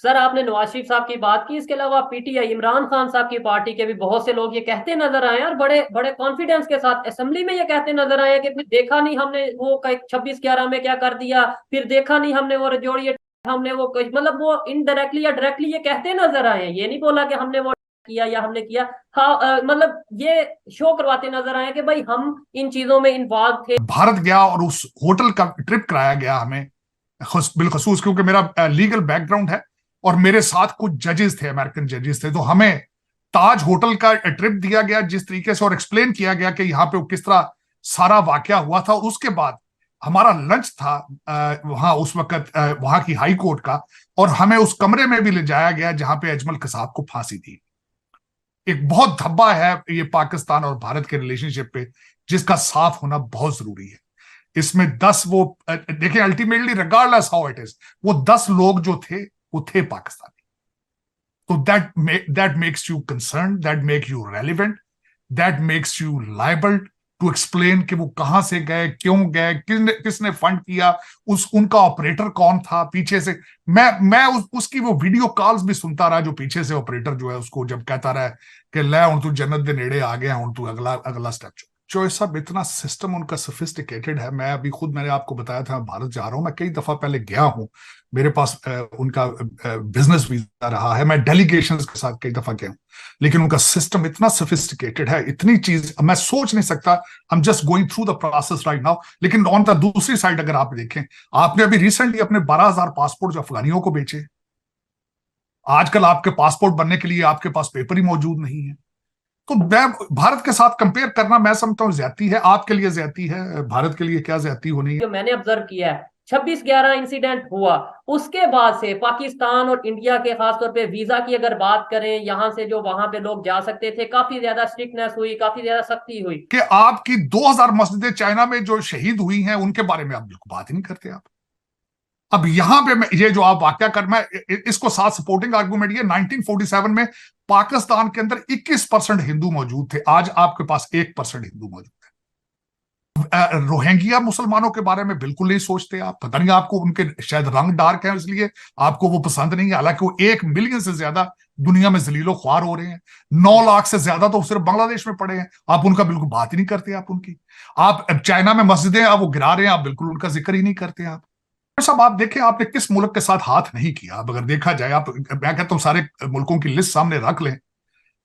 Sir आपने नवाज शरीफ साहब की बात की, इसके अलावा पीटीआई इमरान खान साहब की पार्टी के भी बहुत से लोग ये कहते नजर आए हैं, और बड़े बड़े कॉन्फिडेंस के साथ असेंबली में ये कहते नजर आए हैं कि फिर देखा नहीं हमने वो 26/11 में क्या कर दिया, फिर देखा नहीं हमने वो जोड़िए, हमने वो मतलब वो इनडायरेक्टली या डायरेक्टली ये कहते नजर आए हैं। ये नहीं बोला कि हमने वो किया या हमने किया। हाँ मतलब ये शो करवाते नजर आए हैं कि भाई हम इन चीजों में इन्वॉल्व थे। भारत गया और उस होटल का ट्रिप कराया गया हमें बिलखसूस, क्योंकि मेरा लीगल बैकग्राउंड है और मेरे साथ कुछ जजेस थे, अमेरिकन जजेस थे, तो हमें ताज होटल का ट्रिप दिया गया जिस तरीके से, और एक्सप्लेन किया गया कि यहाँ पे किस तरह सारा वाकया हुआ था। और उसके बाद हमारा लंच था वहां उस वक्त वहां की हाई कोर्ट का, और हमें उस कमरे में भी ले जाया गया जहां पे अजमल कसाब को फांसी थी। एक बहुत धब्बा है ये पाकिस्तान और भारत के रिलेशनशिप पे, जिसका साफ होना बहुत जरूरी है। इसमें 10 वो देखिए, ultimately regardless how it is, वो 10 लोग जो थे वो थे पाकिस्तानी। तो that makes you concern, that make you relevant, that makes you liable to explain कि वो कहां से गए, क्यों गए, किसने फंड किया, उनका ऑपरेटर कौन था पीछे से। मैं उसकी वो वीडियो कॉल्स भी सुनता रहा, जो पीछे से ऑपरेटर जो है उसको जब कहता रहा कि ले हूं तू जन्नत दे नेड़े आ गया, हूं तू अगला अगला स्टेप जो सब इतना सिस्टम उनका सोफिस्टिकेटेड है। मैं अभी खुद, मैंने आपको बताया था, भारत जा रहा हूं, मैं कई दफा पहले गया हूं, मेरे पास उनका बिजनेस वीजा रहा है, मैं डेलीगेशंस के साथ कई दफा गया हूं, लेकिन उनका सिस्टम इतना सोफिस्टिकेटेड है, इतनी चीज मैं सोच नहीं सकता। I am just going through the process right now. लेकिन ऑन द दूसरी साइड अगर आप देखें, आपने अभी रिसेंटली अपने 12,000 पासपोर्ट अफगानियों को बेचे। आजकल आपके पासपोर्ट बनने के लिए आपके पास पेपर ही मौजूद नहीं है। तो मैं भारत के साथ कंपेयर करना, मैं समझता हूं ज्यादती है, आपके लिए ज्यादती है, भारत के लिए क्या ज्यादती होनी है। जो मैंने ऑब्जर्व किया है, 26/11 इंसिडेंट हुआ, उसके बाद से पाकिस्तान और इंडिया के खासतौर पे वीजा की अगर बात करें, यहाँ से जो वहां पे लोग जा सकते थे, काफी ज्यादा स्ट्रिक्टनेस हुई, काफी ज्यादा सख्ती हुई। कि आपकी 2000 मस्जिदें चाइना में जो शहीद हुई हैं उनके बारे में आप बिल्कुल बात ही नहीं करते आप। अब यहां पे मैं ये जो आप वाकया कर, मैं इसको साथ सपोर्टिंग आर्गूमेंट, ये 1947 में पाकिस्तान के अंदर 21% हिंदू मौजूद थे, आज आपके पास 1% हिंदू मौजूद है। रोहिंग्या मुसलमानों के बारे में बिल्कुल नहीं सोचते आप, पता नहीं आपको उनके शायद रंग डार्क है इसलिए आपको वो पसंद नहीं है, हालांकि वो 1 मिलियन से ज्यादा दुनिया में जलीलो ख्वार हो रहे हैं। 9 लाख से ज्यादा तो सिर्फ बांग्लादेश में पड़े हैं, आप उनका बिल्कुल बात ही नहीं करते आप उनकी। आप चाइना में मस्जिदें आप वो गिरा रहे हैं, आप बिल्कुल उनका जिक्र ही नहीं करते आप। साहब आप देखें, आपने किस मुल्क के साथ हाथ नहीं किया। अब अगर देखा जाए, आप, मैं कहता हूं सारे मुल्कों की लिस्ट सामने रख लें,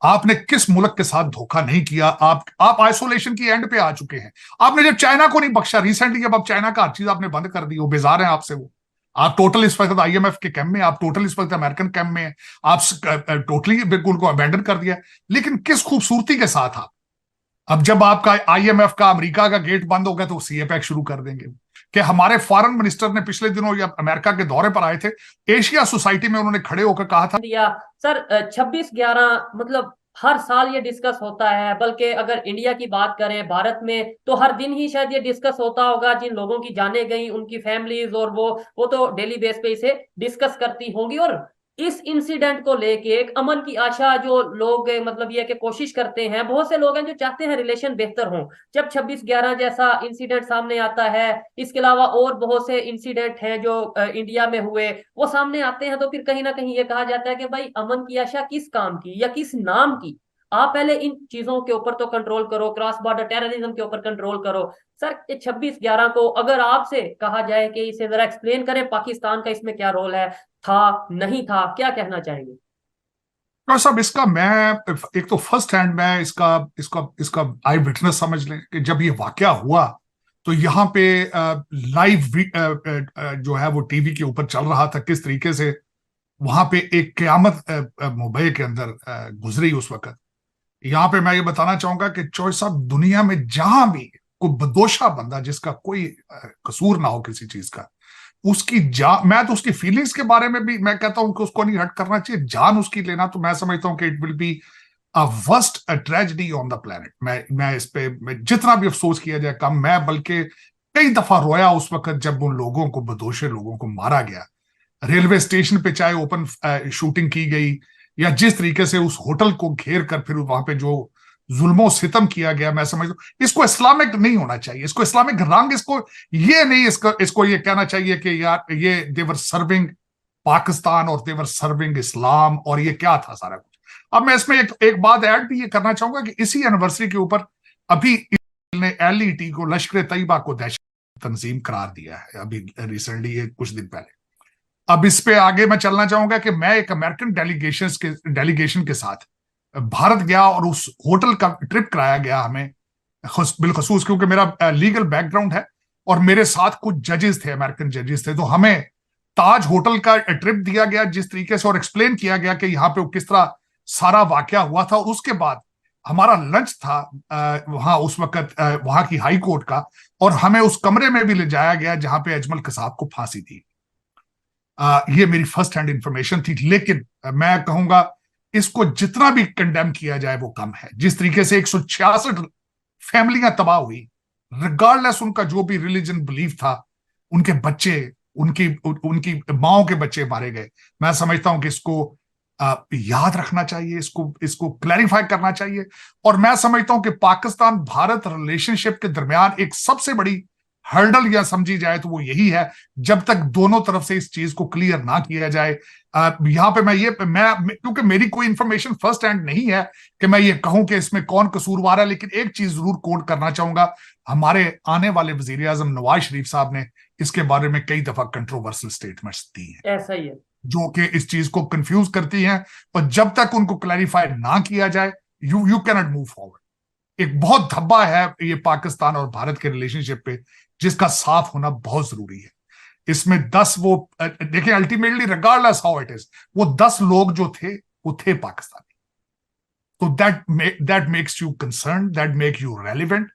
आपने किस मुल्क के साथ धोखा नहीं किया। आप आइसोलेशन की एंड पे आ चुके हैं। आपने जब चाइना को नहीं बख्शा रिसेंटली, जब आप चाइना का हर चीज आपने बंद कर दी, वो बेजार है आपसे। वो आप टोटल इस वक्त आईएमएफ के कैंप में, आप टोटल इस वक्त अमेरिकन कैंप में, आप टोटली बिल्कुल को अबेंडन कर दिया। लेकिन किस खूबसूरती के साथ आप, अब जब आपका आईएमएफ का अमेरिका का गेट बंद हो गया तो सीए पैक शुरू कर देंगे। कि हमारे फॉरेन मिनिस्टर ने पिछले दिनों या अमेरिका के दौरे पर आए थे, एशिया सोसाइटी में उन्होंने खड़े होकर कहा था दिया। सर 26/11 मतलब हर साल ये डिस्कस होता है, बल्कि अगर इंडिया की बात करें, भारत में तो हर दिन ही शायद ये डिस्कस होता होगा। जिन लोगों की जाने गई, उनकी फैमिलीज और वो तो डेली बेस पे इसे डिस्कस करती होंगी। और इस इंसिडेंट को लेके एक अमन की आशा जो लोग मतलब ये कि कोशिश करते हैं, बहुत से लोग हैं जो चाहते हैं रिलेशन बेहतर हो। जब 26/11 जैसा इंसिडेंट सामने आता है, इसके अलावा और बहुत से इंसिडेंट हैं जो इंडिया में हुए, वो सामने आते हैं, तो फिर कहीं ना कहीं ये कहा जाता है कि भाई अमन की आशा किस काम की या किस नाम की। आप पहले इन चीजों के ऊपर तो कंट्रोल करो, क्रॉस बॉर्डर टेररिज्म के ऊपर कंट्रोल करो। सर ये 26/11 को अगर आपसे कहा जाए कि इसे जरा एक्सप्लेन करें, पाकिस्तान का इसमें क्या रोल है, था नहीं था, क्या कहना चाहेंगे? डॉक्टर साहब, इसका मैं एक तो फर्स्ट हैंड मैं इसका इसका इसका आई विटनेस समझ लें कि जब ये वाकया हुआ तो यहाँ पे लाइव जो है वो टीवी के ऊपर चल रहा था, किस तरीके से वहां पे एक क्यामत मुंबई के अंदर गुजरी उस वक्त। यहाँ पे मैं ये बताना चाहूंगा कि चौधरी साहब, दुनिया में जहां भी कोई बदोशा बंदा जिसका कोई कसूर ना हो किसी चीज का, उसकी जान, मैं तो उसकी फीलिंग्स के बारे में भी मैं कहता हूं कि उसको नहीं हर्ट करना चाहिए, जान उसकी लेना तो मैं समझता हूं कि it will be a worst tragedy on the planet. मैं इस पे जितना भी अफसोस किया जाए कम। मैं बल्कि कई दफा रोया उस वक्त जब उन लोगों को, बदोशे लोगों को मारा गया रेलवे स्टेशन पे, चाहे ओपन शूटिंग की गई या जिस तरीके से उस होटल को घेर कर फिर वहां पे जो जुल्मो सितम किया गया। मैं समझता हूं इसको इस्लामिक नहीं होना चाहिए, इसको इस्लामिक रंग, इसको ये नहीं, इसको ये कहना चाहिए कि यार ये देवर सर्विंग पाकिस्तान और देवर सर्विंग इस्लाम, और ये क्या था सारा कुछ। अब मैं इसमें एक बात ऐड भी ये करना चाहूंगा कि इसी एनिवर्सरी के ऊपर अभी ने एलईटी को, लश्कर तैयबा को दहशत तंजीम करार दिया है अभी रिसेंटली, ये कुछ दिन पहले। अब इस पे आगे मैं चलना चाहूंगा कि मैं एक अमेरिकन डेलीगेशन के साथ भारत गया और उस होटल का ट्रिप कराया गया हमें बिलखसूस, क्योंकि मेरा लीगल बैकग्राउंड है और मेरे साथ कुछ जजेस थे, अमेरिकन जजेस थे। तो हमें ताज होटल का ट्रिप दिया गया जिस तरीके से, और एक्सप्लेन किया गया कि यहाँ पे किस तरह सारा वाकया हुआ था। और उसके बाद हमारा लंच था वहां उस वक्त वहां की हाई कोर्ट का, और हमें उस कमरे में भी ले जाया गया जहां पे अजमल कसाब को फांसी थी। ये मेरी फर्स्ट हैंड इंफॉर्मेशन थी, लेकिन मैं कहूंगा इसको जितना भी कंडेम किया जाए वो कम है। जिस तरीके से 166 फैमिलियां तबाह हुई, रिगार्डलेस उनका जो भी रिलीजन बिलीफ था, उनके बच्चे, उनकी उनकी माओ के बच्चे मारे गए। मैं समझता हूं कि इसको याद रखना चाहिए, इसको इसको क्लैरिफाई करना चाहिए। और मैं समझता हूं कि पाकिस्तान भारत रिलेशनशिप के दरमियान एक सबसे बड़ी हर्डल या समझी जाए तो वो यही है, जब तक दोनों तरफ से इस चीज को क्लियर ना किया जाए। यहां पे मैं क्योंकि मेरी कोई इंफॉर्मेशन फर्स्ट हैंड नहीं है कि मैं ये कहूं कि इसमें कौन कसूरवार है, लेकिन एक चीज जरूर कोट करना चाहूंगा, हमारे आने वाले वजीर आजम नवाज शरीफ साहब ने इसके बारे में कई दफा कंट्रोवर्शियल स्टेटमेंट्स दी हैं, ऐसा ही है, जो कि इस चीज को कंफ्यूज करती हैं। और जब तक उनको क्लैरिफाई ना किया जाए, you can not move forward. एक बहुत धब्बा है ये पाकिस्तान और भारत के रिलेशनशिप पे, जिसका साफ होना बहुत जरूरी है। इसमें 10 वो देखिए, ultimately regardless how it is, वो 10 लोग जो थे वो थे पाकिस्तानी। तो that makes you concern, that make you relevant,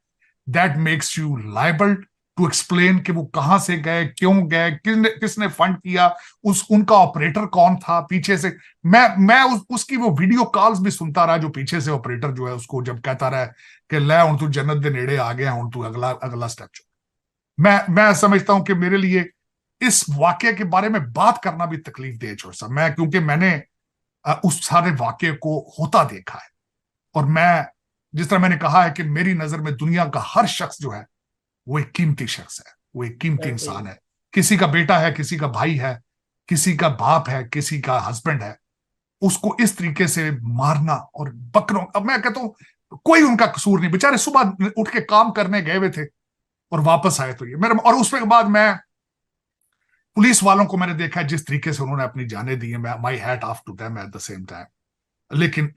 that makes you liable to explain कि वो कहां से गए, क्यों गए, किसने फंड किया, उनका ऑपरेटर कौन था पीछे से। मैं उसकी वो वीडियो कॉल्स भी सुनता रहा, जो पीछे से ऑपरेटर जो है उसको जब कहता रहा कि ले हुण तू जन्नत दे नेड़े आ गया, हुण तू अगला अगला स्टेप चुक। मैं समझता हूं कि मेरे लिए इस वाक्य के बारे में बात करना भी तकलीफ दे छोड़ सा, मैं क्योंकि मैंने उस सारे वाक्य को होता देखा है। और मैं, जिस तरह मैंने कहा है कि मेरी नजर में दुनिया का हर शख्स जो है वो एक कीमती शख्स है, वो एक कीमती ऐसे ही इंसान है। किसी का बेटा है, किसी का भाई है, किसी का बाप है, किसी का हस्बैंड है, उसको इस तरीके से मारना और बकरों, अब मैं कहता हूं कोई उनका कसूर नहीं, बेचारे सुबह उठ के काम करने गए हुए थे और वापस आए। तो ये मेरे, और उसके बाद मैं पुलिस वालों को मैंने देखा जिस तरीके से उन्होंने अपनी जानें दी है, my hat off to them at the same time. लेकिन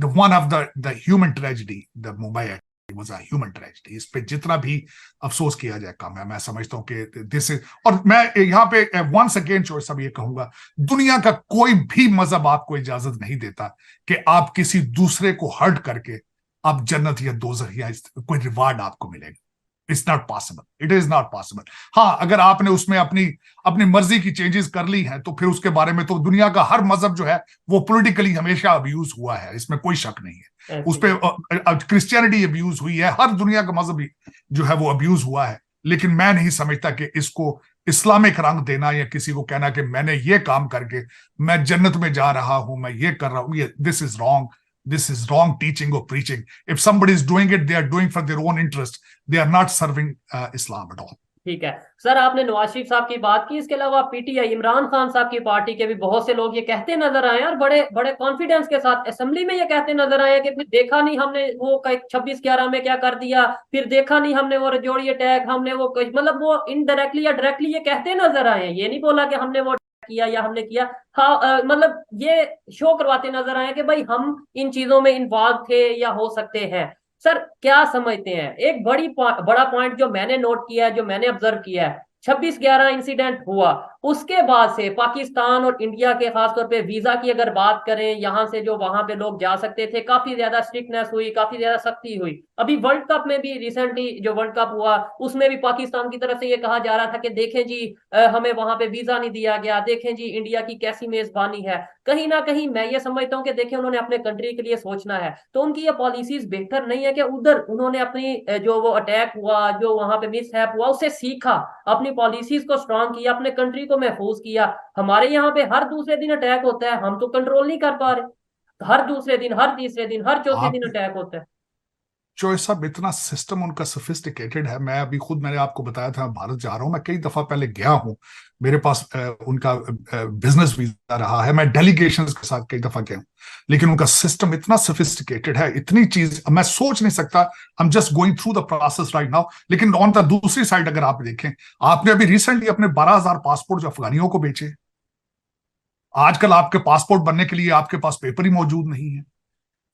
one of the human tragedy, the Mumbai was a human tragedy। इस पे जितना भी अफसोस किया जाए कम है। मैं समझता हूं कि दिस इज, और मैं यहाँ पे वंस अगेन चोर सब ये कहूंगा, दुनिया का कोई भी मजहब आपको इजाजत नहीं देता कि आप किसी दूसरे को हर्ट करके आप जन्नत या दोज़ख या कोई रिवार्ड आपको मिलेगा। It's not possible, it is not possible. हाँ, अगर आपने उसमें अपनी अपनी मर्जी की चेंजेस कर ली हैं तो फिर उसके बारे में तो दुनिया का हर मजहब जो है वो पॉलिटिकली हमेशा अब्यूज हुआ है, इसमें कोई शक नहीं है। उस पर क्रिश्चियनिटी अब्यूज हुई है, हर दुनिया का मजहब जो है वो अब्यूज हुआ है। लेकिन मैं नहीं समझता कि इसको इस्लामिक रंग देना या किसी को कहना कि मैंने ये काम करके मैं जन्नत में जा रहा हूं, मैं ये कर रहा हूं, ये this is wrong. This is wrong teaching or preaching. If somebody is doing it, they are doing for their own interest. They are not serving Islam at all. ठीक है सर, आपने नवाज शरीफ साहब की बात की, इसके अलावा पीटीआई इमरान खान साहब की पार्टी के भी बहुत से लोग ये कहते नजर आए और बड़े बड़े कॉन्फिडेंस के साथ असेंबली में ये कहते नजर आए कि फिर देखा नहीं हमने वो 26/11 में क्या कर दिया, फिर देखा नहीं हमने वो रजौड़ी अटैक, हमने वो मतलब वो इनडायरेक्टली या डायरेक्टली ये कहते नजर आए। ये नहीं बोला कि हमने वो किया या हमने किया। हाँ, मतलब ये शो करवाते नजर आए कि भाई हम इन चीजों में इन्वॉल्व थे या हो सकते हैं। सर क्या समझते हैं, एक बड़ा पॉइंट जो मैंने नोट किया है, जो मैंने ऑब्जर्व किया है, 26/11 इंसिडेंट हुआ, उसके बाद से पाकिस्तान और इंडिया के खासतौर पे वीजा की अगर बात करें, यहाँ से जो वहां पे लोग जा सकते थे, काफी ज्यादा स्ट्रिक्टनेस हुई, काफी ज्यादा सख्ती हुई। अभी वर्ल्ड कप में भी रिसेंटली जो वर्ल्ड कप हुआ उसमें भी पाकिस्तान की तरफ से ये कहा जा रहा था कि देखें जी हमें वहां पे वीजा नहीं दिया गया, देखें जी इंडिया की कैसी मेजबानी है। कहीं ना कहीं मैं ये समझता हूँ कि देखें उन्होंने अपने कंट्री के लिए सोचना है, तो उनकी ये पॉलिसीज बेहतर नहीं है कि उधर उन्होंने अपनी जो वो अटैक हुआ, जो वहां पे मिसहैप हुआ, उससे सीखा, अपनी पॉलिसीज को स्ट्रांग किया, अपने कंट्री को महफूज किया। हमारे यहाँ पे हर दूसरे दिन अटैक होता है, हम तो कंट्रोल नहीं कर पा रहे। हर दूसरे दिन, हर तीसरे दिन, हर चौथे दिन आप अटैक होता है। चॉइस साहब इतना सिस्टम उनका सोफिस्टिकेटेड है। मैं अभी खुद, मैंने आपको बताया था भारत जा रहा हूं, मैं कई दफा पहले गया हूं, मेरे पास उनका बिजनेस वीजा रहा है, मैं डेलीगेशंस के साथ कई दफा गया हूं, लेकिन उनका सिस्टम इतना सोफिस्टिकेटेड है, इतनी चीज मैं सोच नहीं सकता। I am just going through the process right now. लेकिन ऑन द दूसरी साइड अगर आप देखें, आपने अभी रिसेंटली अपने 12,000 पासपोर्ट जो अफगानियों को बेचे, आजकल आपके पासपोर्ट बनने के लिए आपके पास पेपर ही मौजूद नहीं है।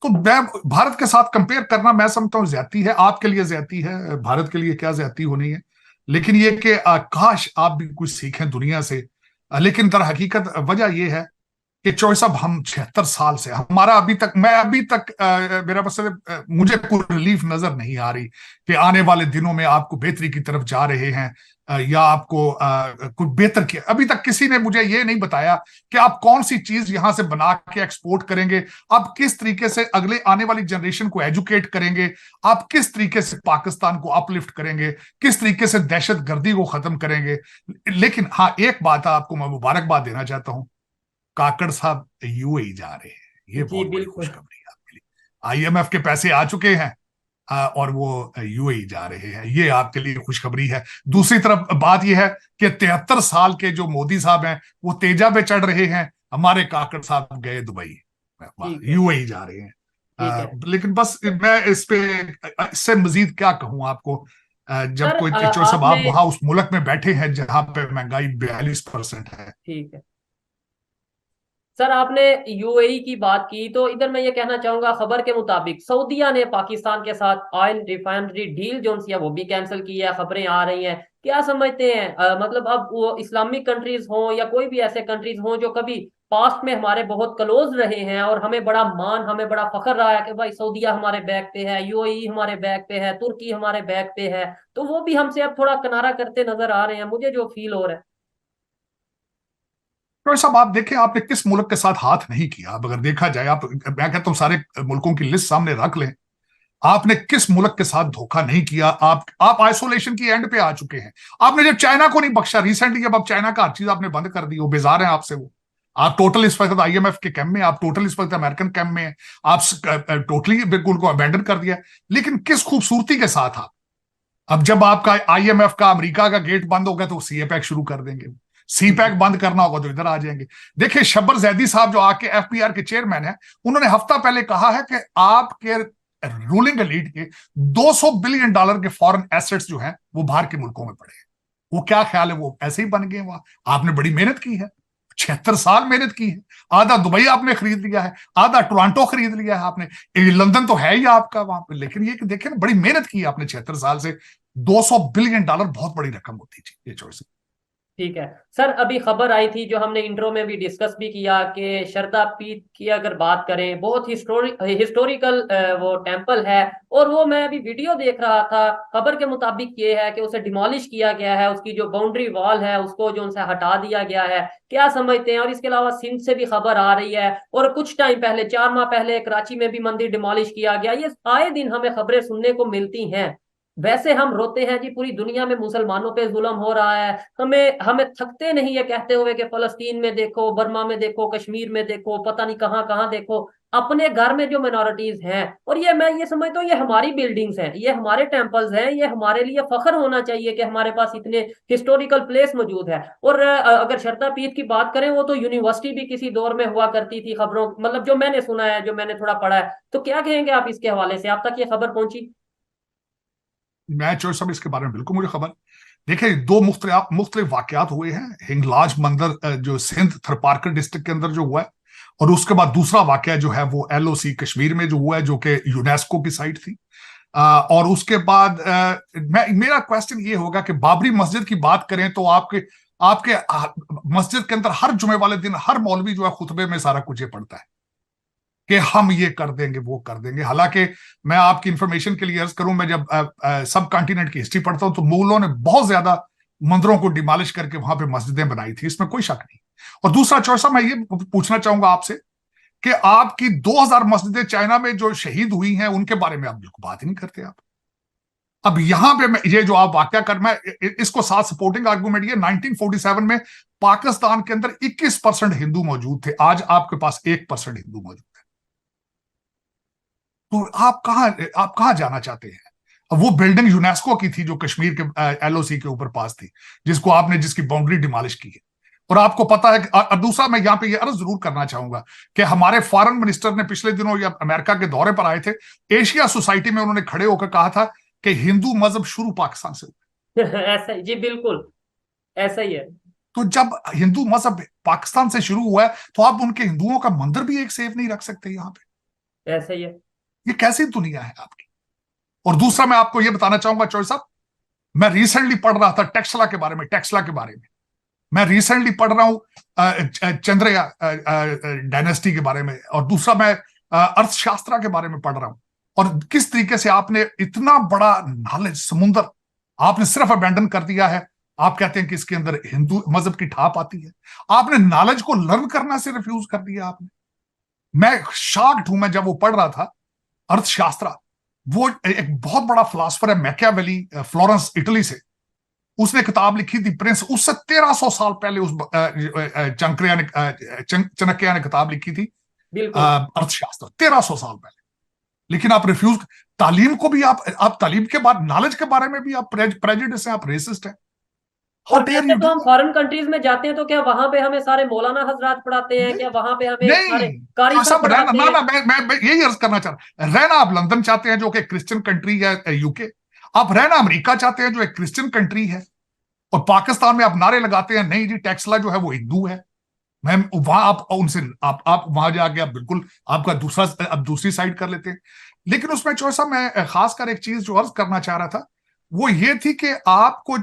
तो मैं भारत के साथ कंपेयर करना, मैं समझता हूं ज्यादती है, आपके लिए ज्यादती है, भारत के लिए क्या ज्यादती होनी है। लेकिन ये कि काश आप भी कुछ सीखें दुनिया से। लेकिन दर हकीकत वजह यह है कि चौधरी साहब, हम 76 साल से, हमारा अभी तक, मैं अभी तक मेरा मतलब मुझे कोई रिलीफ नजर नहीं आ रही कि आने वाले दिनों में आपको बेहतरी की तरफ जा रहे हैं या आपको कुछ बेहतर किया। अभी तक किसी ने मुझे ये नहीं बताया कि आप कौन सी चीज यहां से बना के एक्सपोर्ट करेंगे, आप किस तरीके से अगले आने वाली जनरेशन को एजुकेट करेंगे, आप किस तरीके से पाकिस्तान को अपलिफ्ट करेंगे, किस तरीके से दहशत गर्दी को खत्म करेंगे। लेकिन हाँ, एक बात आपको मैं मुबारकबाद देना चाहता हूं, काकड़ साहब यूएई जा रहे हैं, ये जी बहुत बड़ी बिल्कुल। खुशखबरी है आपके लिए। आईएमएफ के पैसे आ चुके हैं और वो यूएई जा रहे हैं, ये आपके लिए खुशखबरी है। दूसरी तरफ बात यह है कि 73 साल के जो मोदी साहब हैं वो तेजा पे चढ़ रहे हैं, हमारे काकड़ साहब गए दुबई, ठीक है। यूएई जा रहे हैं। ठीक है लेकिन बस मैं इस पे, इससे मजीद क्या कहूं आपको, जब सर, कोई चो सब आपने, आप वहां उस मुल्क में बैठे हैं जहां पे महंगाई 42% है। ठीक है सर, आपने यूएई की बात की तो इधर मैं ये कहना चाहूंगा, खबर के मुताबिक सऊदीया ने पाकिस्तान के साथ ऑयल रिफाइनरी डील जो सी है वो भी कैंसिल की है, खबरें आ रही हैं। क्या समझते हैं, मतलब अब वो इस्लामिक कंट्रीज हों या कोई भी ऐसे कंट्रीज हों जो कभी पास्ट में हमारे बहुत क्लोज रहे हैं और हमें बड़ा मान, हमें बड़ा फख्र रहा है कि भाई सऊदीया हमारे बैक पे है, यूएई हमारे बैक पे है, तुर्की हमारे बैक पे है, तो वो भी हमसे अब थोड़ा किनारा करते नजर आ रहे हैं, मुझे जो फील हो रहा है। तो साहब आप देखें, आपने किस मुल्क के साथ हाथ नहीं किया। अब अगर देखा जाए, आप, मैं कहता हूं सारे मुल्कों की लिस्ट सामने रख लें, आपने किस मुल्क के साथ धोखा नहीं किया। आप आइसोलेशन की एंड पे आ चुके हैं। आपने जब चाइना को नहीं बख्शा रिसेंटली, जब आप चाइना का हर चीज आपने बंद कर दी, वो बेजार है आपसे। वो आप टोटल इस वक्त आईएमएफ के कैंप में, आप टोटल इस वक्त अमेरिकन कैंप में हैं, आप टोटली बिल्कुल को अबैंडन कर दिया। लेकिन किस खूबसूरती के साथ आप, अब जब आपका आईएमएफ का अमेरिका का गेट बंद होगा तो सी पैक शुरू कर देंगे, सी पैक बंद करना होगा तो इधर आ जाएंगे। देखिए शब्बर जैदी साहब जो आके एफबीआर के चेयरमैन है, उन्होंने हफ्ता पहले कहा है कि आपके रूलिंग एलीट के $200 बिलियन के फॉरेन एसेट्स जो हैं वो बाहर के मुल्कों में पड़े हैं। वो क्या ख्याल है, वो ऐसे ही बन गए वहां? आपने बड़ी मेहनत की है, 76 साल मेहनत की है, आधा दुबई आपने खरीद लिया है, आधा टोरंटो खरीद लिया है आपने, लंदन तो है ही आपका वहां पे। लेकिन ये देखिए ना, बड़ी मेहनत की है आपने 76 साल से। $200 बिलियन बहुत बड़ी रकम होती थी ये चॉइस। ठीक है सर, अभी खबर आई थी जो हमने इंट्रो में भी डिस्कस भी किया कि शरदा पीर की अगर बात करें, बहुत हिस्टोरिकल वो टेम्पल है, और वो मैं अभी वीडियो देख रहा था, खबर के मुताबिक ये है कि उसे डिमोलिश किया गया है, उसकी जो बाउंड्री वॉल है उसको जो उनसे हटा दिया गया है। क्या समझते हैं? और इसके अलावा सिंध से भी खबर आ रही है, और कुछ टाइम पहले, 4 माह पहले, कराची में भी मंदिर डिमोलिश किया गया। ये आए दिन हमें खबरें सुनने को मिलती हैं। वैसे हम रोते हैं जी, पूरी दुनिया में मुसलमानों पे जुल्म हो रहा है, हमें हमें थकते नहीं है कहते हुए कि फलस्तीन में देखो, बर्मा में देखो, कश्मीर में देखो, पता नहीं कहाँ कहाँ देखो, अपने घर में जो मिनोरिटीज हैं। और ये मैं ये समझता हूँ, ये हमारी बिल्डिंग्स हैं, ये हमारे टेम्पल्स हैं, ये हमारे लिए फख्र होना चाहिए कि हमारे पास इतने हिस्टोरिकल प्लेस मौजूद है। और अगर शरदा पीर की बात करें, वो तो यूनिवर्सिटी भी किसी दौर में हुआ करती थी, खबरों मतलब जो मैंने सुना है, जो मैंने थोड़ा पढ़ा है। तो क्या कहेंगे आप इसके हवाले से, आप तक ये खबर पहुंची? मैं चॉइस सब इसके बारे में बिल्कुल मुझे खबर। देखिए दो मुख्तलिफ वाकयात हुए हैं। हिंगलाज मंदिर जो सिंध थरपारकर डिस्ट्रिक्ट के अंदर जो हुआ है, और उसके बाद दूसरा वाकया जो है वो एलओसी कश्मीर में जो हुआ है, जो कि यूनेस्को की साइट थी। और उसके बाद मेरा क्वेश्चन ये होगा कि बाबरी मस्जिद की बात करें तो आपके आपके मस्जिद के अंदर हर जुमे वाले दिन हर मौलवी जो है खुतबे में सारा कुछ ये पढ़ता है कि हम ये कर देंगे, वो कर देंगे। हालांकि मैं आपकी इंफॉर्मेशन के लिए अर्ज करूं, मैं जब सब कॉन्टिनेंट की हिस्ट्री पढ़ता हूं तो मुगलों ने बहुत ज्यादा मंदिरों को डिमोलिश करके वहां पे मस्जिदें बनाई थी, इसमें कोई शक नहीं। और दूसरा चौसा मैं ये पूछना चाहूंगा आपसे कि आपकी 2000 मस्जिदें चाइना में जो शहीद हुई हैं उनके बारे में आप बिल्कुल बात ही नहीं करते आप। अब यहां पे मैं ये जो आप वाक्या कर, मैं इसको साथ सपोर्टिंग आर्गूमेंट, ये 1947 में पाकिस्तान के अंदर 21% हिंदू मौजूद थे, आज आपके पास 1% हिंदू मौजूद। तो आप कहाँ जाना चाहते हैं? अब वो बिल्डिंग यूनेस्को की थी जो कश्मीर के एलओसी के ऊपर पास थी, जिसकी बाउंड्री डिमोलिश की है। और आपको पता है और दूसरा मैं यहाँ पे ये अर्ज जरूर करना चाहूंगा कि हमारे फॉरेन मिनिस्टर ने पिछले दिनों या अमेरिका के दौरे पर आए थे, एशिया सोसाइटी में उन्होंने खड़े होकर कहा था कि हिंदू मजहब शुरू पाकिस्तान से हुआ। ऐसा ही जी, बिल्कुल ऐसा ही है। तो जब हिंदू मजहब पाकिस्तान से शुरू हुआ है तो आप उनके हिंदुओं का मंदिर भी एक सेफ नहीं रख सकते यहाँ पे। ऐसा ही है। ये कैसी दुनिया है आपकी? और दूसरा मैं आपको ये बताना चाहूंगा चौधरी साहब, मैं रिसेंटली पढ़ रहा था टेक्सला के बारे में। मैं रिसेंटली पढ़ रहा हूं चंद्रया डायनेस्टी के बारे में, और दूसरा मैं अर्थशास्त्र के बारे में पढ़ रहा हूं। और किस तरीके से आपने इतना बड़ा नॉलेज समुंदर आपने सिर्फ अबैंडन कर दिया है। आप कहते हैं कि इसके अंदर हिंदू मजहब की ठाप आती है, आपने नॉलेज को लर्न करना से रिफ्यूज कर दिया आपने। मैं शॉक्ड हूं, मैं जब वो पढ़ रहा था अर्थशास्त्र, वो एक बहुत बड़ा फिलोसफर है मैकियावेली, फ्लोरेंस इटली से, उसने किताब लिखी थी प्रिंस। उससे 1300 साल पहले उस चाणक्य ने किताब लिखी थी बिल्कुल। अर्थशास्त्र, 1300 साल पहले। लेकिन आप रिफ्यूज, तालीम को भी आप तालीम के बाद नॉलेज के बारे में भी आप प्रेजुडिस हैं, आप रेसिस्ट हैं। हाउ और डेयर वैसे यू तो डू? हम फॉरेन कंट्रीज में जाते हैं तो क्या वहां पे हमें सारे मौलाना हजरात पढ़ाते हैं? क्या वहां पे हमें सारे नहीं, कारी तो साहब सब रहना पढ़ाते ना हैं? ना मैं यही अर्ज करना चाह रहा, रहना आप लंदन चाहते हैं जो कि क्रिश्चियन कंट्री है, यूके। आप रहना अमेरिका चाहते हैं जो एक क्रिश्चियन कंट्री है, और पाकिस्तान में आप नारे लगाते हैं नहीं जी टेक्सला जो है वो हिंदू है। मैम वहां आप उनसे आप वहां जाके आप बिल्कुल आपका दूसरा, अब दूसरी साइड कर लेते हैं। लेकिन उसमें चौसा मैं खासकर एक चीज जो अर्ज करना चाह रहा था वो ये थी कि आपको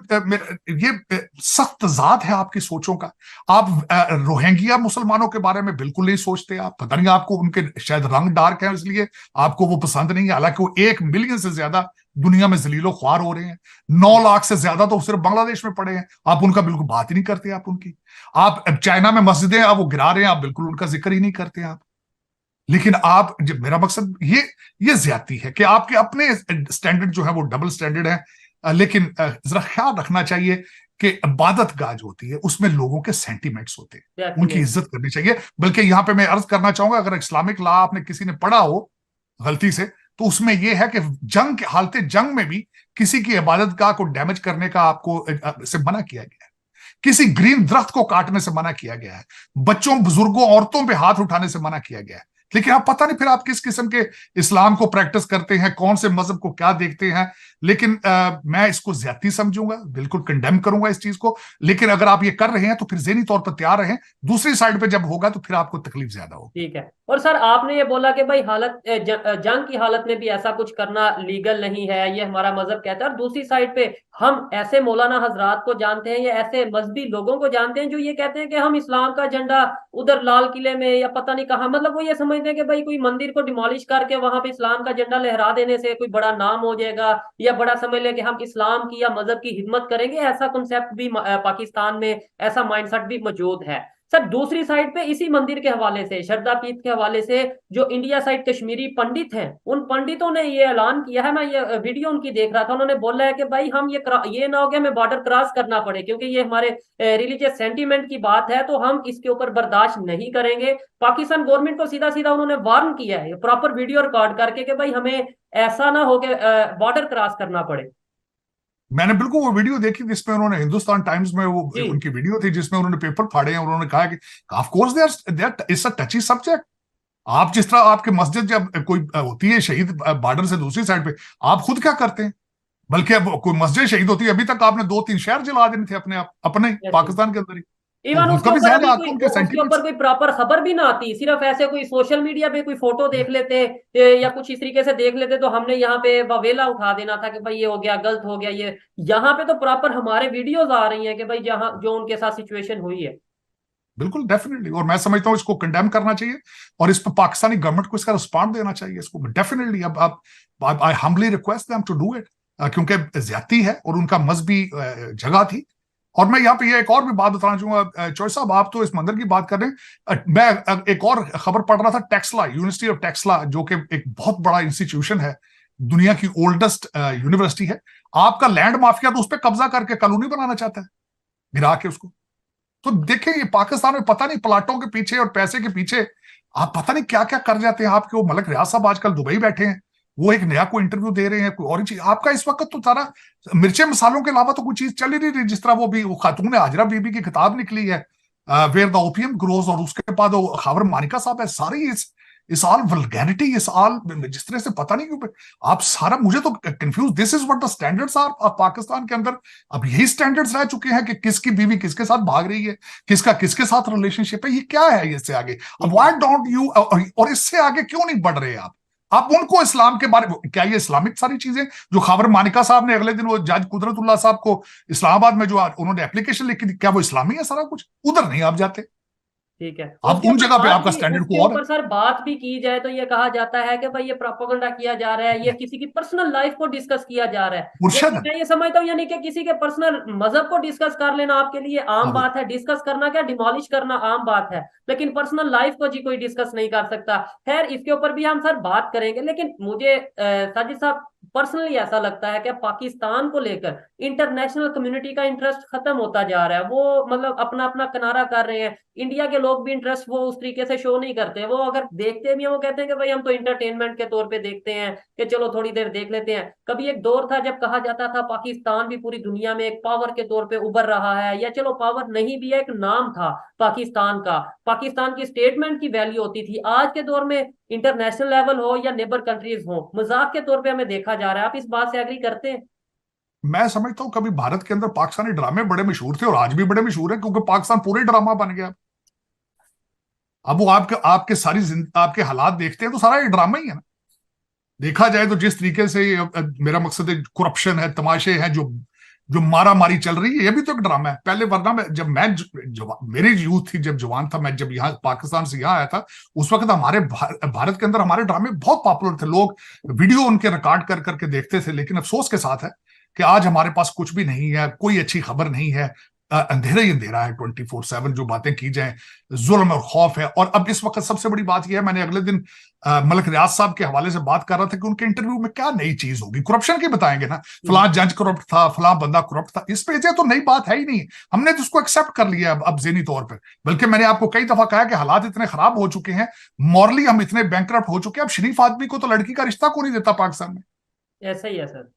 ये सख्त जात है आपकी सोचों का। आप रोहिंग्या मुसलमानों के बारे में बिल्कुल नहीं सोचते। आप पता नहीं, आपको उनके शायद रंग डार्क है इसलिए आपको वो पसंद नहीं है, हालांकि वो 1 मिलियन से ज्यादा दुनिया में जलीलो ख्वार हो रहे हैं। 9 लाख से ज्यादा तो सिर्फ बांग्लादेश में पड़े हैं, आप उनका बिल्कुल बात ही नहीं करते। आप उनकी, आप चाइना में मस्जिदें आप वो गिरा रहे हैं, आप बिल्कुल उनका जिक्र ही नहीं करते आप। लेकिन आप, जब मेरा मकसद ये ज्यादती है कि आपके अपने स्टैंडर्ड जो है वो डबल स्टैंडर्ड है। लेकिन जरा ख्याल रखना चाहिए कि इबादत गाह जो होती है उसमें लोगों के सेंटिमेंट्स होते हैं, उनकी डेफिनेट। इज्जत करनी चाहिए। बल्कि यहां पे मैं अर्ज करना चाहूंगा, अगर इस्लामिक लॉ आपने किसी ने पढ़ा हो गलती से, तो उसमें यह है कि जंग के हालत जंग में भी किसी की इबादत गाह को डैमेज करने का आपको से मना किया गया है। किसी ग्रीन दरख्त को काटने से मना किया गया है। बच्चों, बुजुर्गों, औरतों पे हाथ उठाने से मना किया गया है। लेकिन आप पता नहीं फिर आप किस किस्म के इस्लाम को प्रैक्टिस करते हैं, कौन से मजहब को क्या देखते हैं। लेकिन मैं इसको ज्यादती समझूंगा, बिल्कुल कंडेम करूंगा इस चीज को। लेकिन अगर आप ये कर रहे हैं तो फिर ज़हनी तौर पर तैयार रहें, दूसरी साइड पे जब होगा तो फिर आपको तकलीफ ज्यादा होगी। ठीक है। और सर आपने ये बोला कि भाई जंग की हालत में भी ऐसा कुछ करना लीगल नहीं है, ये हमारा मजहब कहता है। और दूसरी साइड पे हम ऐसे मौलाना हजरात को जानते हैं या ऐसे मजहबी लोगों को जानते हैं जो ये कहते हैं कि हम इस्लाम का झंडा उधर लाल किले में या पता नहीं कहाँ, मतलब वो ये समझते हैं कि भाई कोई मंदिर को डिमोलिश करके वहां पे इस्लाम का झंडा लहरा देने से कोई बड़ा नाम हो जाएगा, या बड़ा समझ लें कि हम इस्लाम की या मजहब की हिदमत करेंगे। ऐसा कंसेप्ट भी पाकिस्तान में, ऐसा माइंडसेट भी मौजूद है। सर दूसरी साइड पे इसी मंदिर के हवाले से, श्रद्धा पीठ के हवाले से, जो इंडिया साइड कश्मीरी पंडित हैं, उन पंडितों ने ये ऐलान किया है, मैं ये वीडियो उनकी देख रहा था, उन्होंने बोला है कि भाई हम ये ना हो गया हमें बॉर्डर क्रॉस करना पड़े, क्योंकि ये हमारे रिलीजियस सेंटीमेंट की बात है, तो हम इसके ऊपर बर्दाश्त नहीं करेंगे। पाकिस्तान गवर्नमेंट को सीधा सीधा उन्होंने वार्न किया है प्रॉपर वीडियो रिकॉर्ड करके कि भाई हमें ऐसा ना हो कि बॉर्डर क्रॉस करना पड़े। मैंने बिल्कुल वो वीडियो देखी जिसमें उन्होंने, हिंदुस्तान टाइम्स में वो जी। उनकी वीडियो थी जिसमें उन्होंने पेपर फाड़े हैं और उन्होंने कहा कि of course they are it's a touchy subject. आप जिस तरह आपके मस्जिद जब कोई होती है शहीद बॉर्डर से दूसरी साइड पे, आप खुद क्या करते हैं? बल्कि अब कोई मस्जिद शहीद होती है, अभी तक आपने 2-3 शहर जला देने थे अपने आप, अपने पाकिस्तान के अंदर ही। तो इवन उनका उसके भी ऊपर जहन अभी है, कोई, आपको उनके उसके ऊपर सेंटीमेंट्स। कोई प्रॉपर खबर भी ना आती, सिर्फ ऐसे कोई सोशल मीडिया पे कोई फोटो देख लेते या कुछ इस तरीके से देख लेते तो हमने यहाँ पे ववेला उठा देना था कि भाई ये हो गया, गलत हो गया ये। यहाँ पे तो प्रॉपर हमारे वीडियोज आ रही हैं कि भाई जहाँ जो उनके साथ सिचुएशन हुई है। बिल्कुल डेफिनेटली, और मैं समझता हूँ इसको कंडेम करना चाहिए और इस पर पाकिस्तानी गवर्नमेंट को इसका रिस्पॉन्ड देना चाहिए इसको डेफिनेटली। अब आप I humbly request them to do it, क्योंकि ज्यादती है और उनका मजहबी जगह थी। और मैं यहाँ पे ये एक और भी बात बताना चाहूंगा चौधरी साहब, आप तो इस मंदिर की बात कर रहे हैं, मैं एक और खबर पढ़ रहा था, टेक्सला, यूनिवर्सिटी ऑफ टेक्सला, जो कि एक बहुत बड़ा इंस्टीट्यूशन है, दुनिया की ओल्डेस्ट यूनिवर्सिटी है। आपका लैंड माफिया तो उस पर कब्जा करके कॉलोनी बनाना चाहता है, गिरा के उसको। तो देखिए ये पाकिस्तान में पता नहीं प्लाटों के पीछे और पैसे के पीछे आप पता नहीं क्या क्या कर जाते हैं आपके। वो मलक रियाज साहब आजकल दुबई बैठे हैं, वो एक नया कोई इंटरव्यू दे रहे हैं, कोई और चीज। आपका इस वक्त तो सारा मिर्चे मसालों के अलावा तो कोई चीज चल ही नहीं रही। जिस तरह वो खातून हाजरा बीबी की किताब निकली है, वेयर द ओपियम ग्रोज, और उसके बाद वो खावर मानिका साहब है, सारी इस ऑल वल्गैरिटी, इस ऑल जिस तरह से पता नहीं क्यों आप सारा, मुझे तो confuse. This is what the standards are of Pakistan के अंदर। अब यही स्टैंडर्ड्स रह चुके हैं कि किसकी बीवी किसके साथ भाग रही है, किसका किसके साथ रिलेशनशिप है, ये क्या है इससे आगे। अब व्हाई डोंट यू, और इससे आगे क्यों नहीं बढ़ रहे आप उनको इस्लाम के बारे में, क्या ये इस्लामिक सारी चीजें जो खाबर मानिका साहब ने अगले दिन वो जज कुदरतुल्लाह साहब को इस्लामाबाद में जो उन्होंने एप्लीकेशन लिखी थी, क्या वो इस्लामी है सारा कुछ? उधर नहीं आप जाते। ठीक है। अब उन जगह पे आपका स्टैंडर्ड उसके को और है। ऊपर सर बात भी की जाए तो ये कहा जाता है कि भाई ये प्रोपेगेंडा किया जा रहा है, ये किसी की पर्सनल लाइफ को डिस्कस किया जा रहा है। जबकि मुर्शद, मैं ये समझता हूँ यानी कि किसी के पर्सनल मजहब को डिस्कस कर लेना आपके लिए आम बात है, डिस्कस करना क्या डिमोलिश करना आम बात है, लेकिन पर्सनल लाइफ को जी कोई डिस्कस नहीं कर सकता। खैर इसके ऊपर भी हम सर बात करेंगे, लेकिन मुझे साजिद साहब पर्सनली ऐसा लगता है कि पाकिस्तान को लेकर इंटरनेशनल कम्युनिटी का इंटरेस्ट खत्म होता जा रहा है। वो मतलब अपना अपना किनारा कर रहे हैं। इंडिया के लोग भी इंटरेस्ट वो उस तरीके से शो नहीं करते। वो अगर देखते भी हैं वो कहते हैं कि भाई हम तो इंटरटेनमेंट के तौर पे देखते हैं, कि चलो थोड़ी देर देख लेते हैं। कभी एक दौर था जब कहा जाता था पाकिस्तान भी पूरी दुनिया में एक पावर के तौर पे उभर रहा है, या चलो पावर नहीं भी है, एक नाम था पाकिस्तान का, पाकिस्तान की स्टेटमेंट की वैल्यू होती थी। आज के दौर में इंटरनेशनल लेवल हो या नेबर कंट्रीज हो, मजाक के तौर पे हमें देखा जा रहा है। आप इस बात से एग्री करते हैं? मैं समझता हूँ कभी भारत के अंदर पाकिस्तानी ड्रामे बड़े मशहूर थे और आज भी बड़े मशहूर है, क्योंकि पाकिस्तान पूरे ड्रामा बन गया। अब वो आपके आपके आपके हालात देखते हैं तो सारा ये ड्रामा ही है ना। देखा जाए तो जिस तरीके से मेरा मकसद है, करप्शन है, तमाशे हैं, जो जो मारा मारी चल रही है, ये भी तो एक ड्रामा है। पहले वरना जब मैं मेरी यूथ थी, जब जवान था, मैं जब यहाँ पाकिस्तान से यहाँ आया था, उस वक्त हमारे भारत के अंदर हमारे ड्रामे बहुत पॉपुलर थे। लोग वीडियो उनके रिकॉर्ड कर करके देखते थे। लेकिन अफसोस के साथ है कि आज हमारे पास कुछ भी नहीं है, कोई अच्छी खबर नहीं है। अंधेरा ही अंधेरा है 24/7। जो बातें की जाए, जुल्म और खौफ है। और अब इस वक्त सबसे बड़ी बात यह है, मैंने अगले दिन मलक रियाज साहब के हवाले से बात कर रहा था कि उनके इंटरव्यू में क्या नई चीज होगी। करप्शन की बताएंगे ना, फलां जज करप्ट था, फलां बंदा करप्ट था। इस पे तो नई बात है ही नहीं। हमने तो उसको एक्सेप्ट कर लिया अब ज़हनी तौर पर। बल्कि मैंने आपको कई दफा कहा कि हालात इतने खराब हो चुके हैं, मॉरली हम इतने बैंकरप्ट हो चुके हैं, अब शरीफ आदमी को तो लड़की का रिश्ता को नहीं देता पाकिस्तान में। ऐसा ही है सर।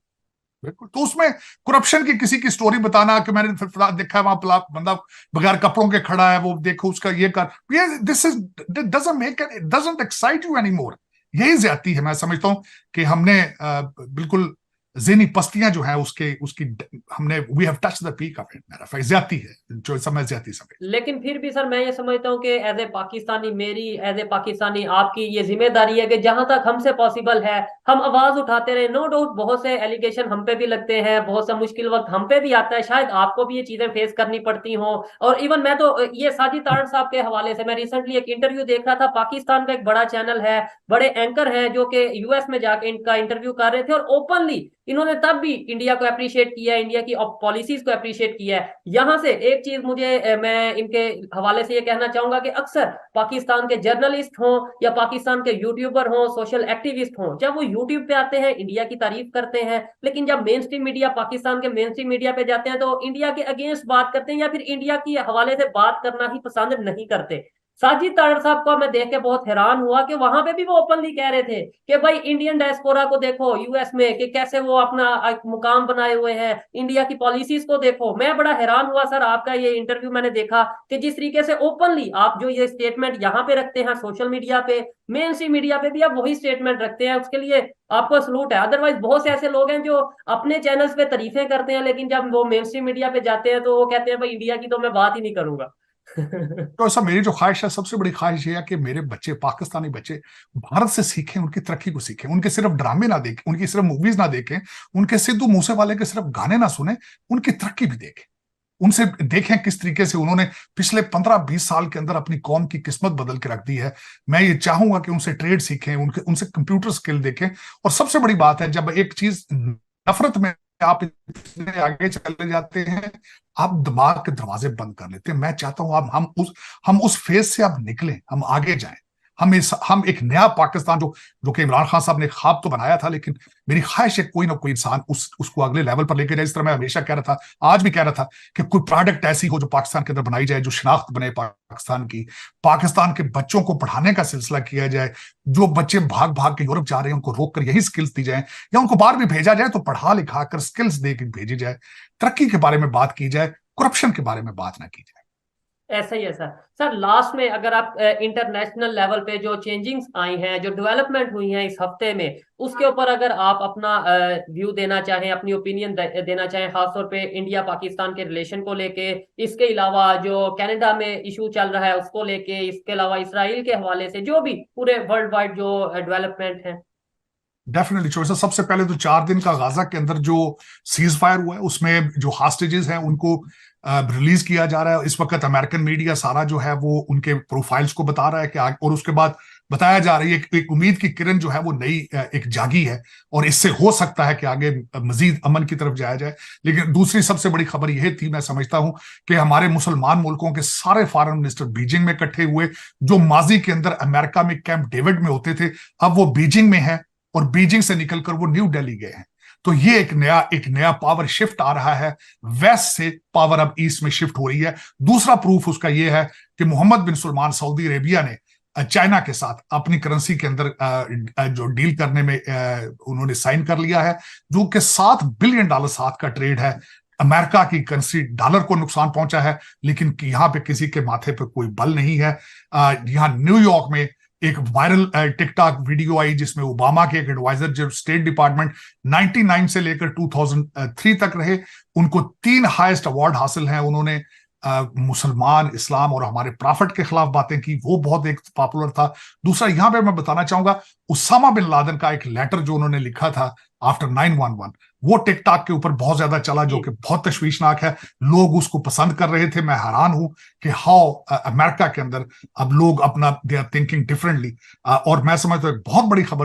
बिल्कुल। तो उसमें करप्शन की किसी की स्टोरी बताना कि मैंने फिर देखा है वहां बंदा बगैर कपड़ों के खड़ा है, वो देखो उसका ये कर, ये this is doesn't make it doesn't excite you any more. यही ज्यादती है। मैं समझता हूं कि हमने बिल्कुल ज़हनी पस्तियां जो है उसके उसकी हमने we have touch the peak of it. मेरा ज्यादती है जो समय ज्यादती समय। लेकिन फिर भी सर मैं ये समझता हूँ कि एज ए पाकिस्तानी, मेरी एज ए पाकिस्तानी आपकी ये जिम्मेदारी है कि जहां तक हमसे पॉसिबल है हम आवाज उठाते रहे। नो डाउट बहुत से एलिगेशन हम पे भी लगते हैं, बहुत सा मुश्किल वक्त हम पे भी आता है, शायद आपको भी ये चीजें फेस करनी पड़ती हों। और इवन मैं तो ये साजिद तारड़ साहब के हवाले से मैं रिसेंटली एक इंटरव्यू देख रहा था। पाकिस्तान का एक बड़ा चैनल है, बड़े एंकर हैं जो कि यूएस में जाके इनका इंटरव्यू कर रहे थे, और ओपनली इन्होंने तब भी इंडिया को अप्रिशिएट किया है, इंडिया की पॉलिसीज को अप्रिशिएट किया है। यहां से एक चीज मुझे मैं इनके हवाले से ये कहना चाहूंगा कि अक्सर पाकिस्तान के जर्नलिस्ट हों या पाकिस्तान के यूट्यूबर हों, सोशल एक्टिविस्ट हों, जब वो यूट्यूब पे आते हैं इंडिया की तारीफ करते हैं, लेकिन जब मेन स्ट्रीम मीडिया, पाकिस्तान के मेन स्ट्रीम मीडिया पे जाते हैं तो इंडिया के अगेंस्ट बात करते हैं या फिर इंडिया की हवाले से बात करना ही पसंद नहीं करते। साजिद तारड़ साहब को मैं देख के बहुत हैरान हुआ कि वहां पे भी वो ओपनली कह रहे थे कि भाई इंडियन डायस्पोरा को देखो यूएस में कि कैसे वो अपना एक मुकाम बनाए हुए हैं, इंडिया की पॉलिसीज को देखो। मैं बड़ा हैरान हुआ सर, आपका ये इंटरव्यू मैंने देखा कि जिस तरीके से ओपनली आप जो ये स्टेटमेंट यहाँ पे रखते हैं सोशल मीडिया पे, मेन स्ट्रीम मीडिया पे भी आप वही स्टेटमेंट रखते हैं। उसके लिए आपको सलूट है। अदरवाइज बहुत से ऐसे लोग हैं जो अपने चैनल्स पे तारीफें करते हैं, लेकिन जब वो मेन स्ट्रीम मीडिया पे जाते हैं तो वो कहते हैं भाई इंडिया की तो मैं बात ही नहीं करूंगा। तो ऐसा मेरी जो ख्वाहिश है, सबसे बड़ी ख्वाहिश ये है कि मेरे बच्चे, पाकिस्तानी बच्चे, भारत से सीखें, उनकी तरक्की को सीखें। उनके सिर्फ ड्रामे ना देखें, उनकी सिर्फ मूवीज ना देखें, उनके सिद्धू मूसेवाले के सिर्फ गाने ना सुने, उनकी तरक्की भी देखें। उनसे देखें किस तरीके से उन्होंने पिछले 15-20 साल के अंदर अपनी कौम की किस्मत बदल के रख दी है। मैं ये चाहूंगा कि उनसे ट्रेड सीखें, उनसे कंप्यूटर स्किल देखें। और सबसे बड़ी बात है, जब एक चीज नफरत में आप इतने आगे चले जाते हैं, आप दिमाग के दरवाजे बंद कर लेते हैं। मैं चाहता हूं आप हम उस फेज से आप निकलें, हम आगे जाएं। हम एक नया पाकिस्तान जो कि इमरान खान साहब ने ख्वाब तो बनाया था, लेकिन मेरी ख्वाहिश है कोई ना कोई इंसान उसको अगले लेवल पर लेके जाए। इस तरह मैं हमेशा कह रहा था, आज भी कह रहा था, कि कोई प्रोडक्ट ऐसी हो जो पाकिस्तान के अंदर बनाई जाए, जो शिनाख्त बने पाकिस्तान की, पाकिस्तान के बच्चों को पढ़ाने का सिलसिला किया जाए, जो बच्चे भाग भाग के यूरोप जा रहे हैं उनको रोक कर यही स्किल्स दी जाए, या उनको बाहर भी भेजा जाए तो पढ़ा लिखा कर स्किल्स दे के भेजी जाए। तरक्की के बारे में बात की जाए, करप्शन के बारे में बात ना की जाए। ऐसा ही है सर। सर लास्ट में अगर आप इंटरनेशनल लेवल पे जो चेंजिंग्स आई हैं, जो डेवलपमेंट हुई हैं इस हफ्ते में, उसके ऊपर अगर आप अपना व्यू देना चाहें, अपनी ओपिनियन देना चाहें, खासतौर पे इंडिया पाकिस्तान के रिलेशन को लेके, इसके अलावा जो कनाडा में इशू चल रहा है उसको लेके, इसके अलावा इसराइल के हवाले से जो भी पूरे वर्ल्ड वाइड जो डेवलपमेंट है। डेफिनेटली चोर, सबसे पहले तो 4 दिन का गाजा के अंदर जो सीज फायर हुआ है, उसमें जो हॉस्टेजेस हैं उनको रिलीज किया जा रहा है। इस वक्त अमेरिकन मीडिया सारा जो है वो उनके प्रोफाइल्स को बता रहा है कि और उसके बाद बताया जा रही है कि एक उम्मीद की किरण जो है वो नई एक जागी है, और इससे हो सकता है कि आगे मजीद अमन की तरफ जाया जाए। लेकिन दूसरी सबसे बड़ी खबर यह थी, मैं समझता हूं, कि हमारे मुसलमान मुल्कों के सारे फॉरेन मिनिस्टर बीजिंग में इकट्ठे हुए, जो माजी के अंदर अमेरिका में कैंप डेविड में होते थे, अब वो बीजिंग में है, और बीजिंग से निकलकर वो न्यू दिल्ली गए हैं। तो ये एक नया पावर शिफ्ट आ रहा है, वेस्ट से पावर अब ईस्ट में शिफ्ट हो रही है। दूसरा प्रूफ उसका ये है कि मोहम्मद बिन सलमान सऊदी अरेबिया ने चाइना के साथ अपनी करेंसी के अंदर जो डील करने में उन्होंने साइन कर लिया है, जो कि $7 बिलियन साथ का ट्रेड है। अमेरिका की करेंसी डॉलर को नुकसान पहुंचा है, लेकिन यहाँ पे किसी के माथे पे कोई बल नहीं है। यहाँ न्यूयॉर्क में एक वायरल टिकटॉक वीडियो आई जिसमें ओबामा के एक एडवाइजर, जो स्टेट डिपार्टमेंट 99 से लेकर 2003 तक रहे, उनको 3 हाईएस्ट अवार्ड हासिल हैं। उन्होंने मुसलमान, इस्लाम और हमारे प्रॉफिट के खिलाफ बातें की, वो बहुत एक पॉपुलर था। दूसरा यहां पे मैं बताना चाहूंगा, उसामा बिन लादेन का एक लेटर जो उन्होंने लिखा था आफ्टर 9/11, वो टिकटॉक के ऊपर बहुत ज्यादा चला, जो कि बहुत तशवीशनाक है। लोग उसको पसंद कर रहे थे। मैं हैरान हूं कि हाउ अमेरिका के अंदर अब लोग अपना दे आर थिंकिंग डिफरेंटली, और मैं समझता हूं एक बहुत बड़ी खबर